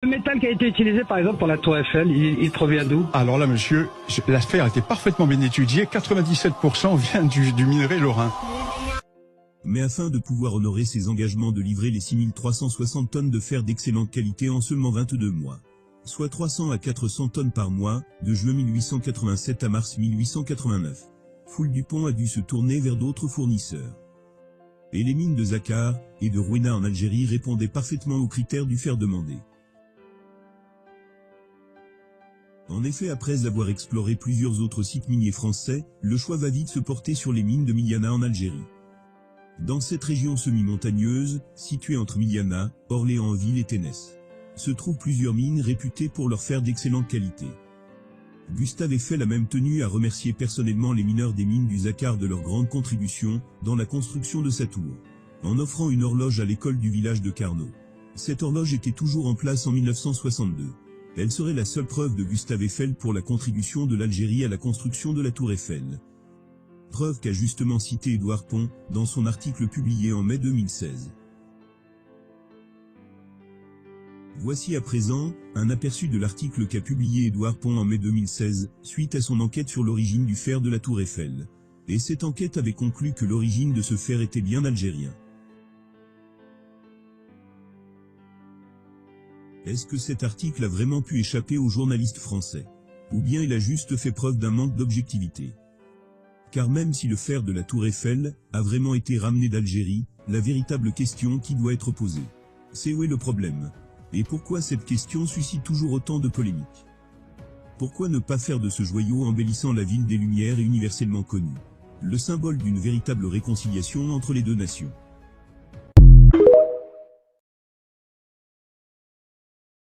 Le métal qui a été utilisé par exemple pour la tour Eiffel, il provient d'où? Alors là, monsieur, l'affaire a été parfaitement bien étudiée. 97% vient du minerai lorrain. Mais afin de pouvoir honorer ses engagements de livrer les 6360 tonnes de fer d'excellente qualité en seulement 22 mois, soit 300 à 400 tonnes par mois, de juin 1887 à mars 1889, Foule Dupont a dû se tourner vers d'autres fournisseurs. Et les mines de Zakar et de Rouena en Algérie répondaient parfaitement aux critères du fer demandé. En effet, après avoir exploré plusieurs autres sites miniers français, le choix va vite se porter sur les mines de Miliana en Algérie. Dans cette région semi-montagneuse, située entre Miliana, Orléans-Ville et Ténès, se trouvent plusieurs mines réputées pour leur fer d'excellente qualité. Gustave Eiffel a même tenu à remercier personnellement les mineurs des mines du Zakar de leur grande contribution dans la construction de sa tour, en offrant une horloge à l'école du village de Carnot. Cette horloge était toujours en place en 1962. Elle serait la seule preuve de Gustave Eiffel pour la contribution de l'Algérie à la construction de la tour Eiffel. Preuve qu'a justement cité Édouard Pont, dans son article publié en mai 2016. Voici à présent, un aperçu de l'article qu'a publié Édouard Pont en mai 2016, suite à son enquête sur l'origine du fer de la tour Eiffel. Et cette enquête avait conclu que l'origine de ce fer était bien algérien. Est-ce que cet article a vraiment pu échapper aux journalistes français? Ou bien il a juste fait preuve d'un manque d'objectivité? Car même si le fer de la tour Eiffel a vraiment été ramené d'Algérie, la véritable question qui doit être posée, c'est où est le problème? Et pourquoi cette question suscite toujours autant de polémiques? Pourquoi ne pas faire de ce joyau embellissant la ville des Lumières et universellement connu, le symbole d'une véritable réconciliation entre les deux nations?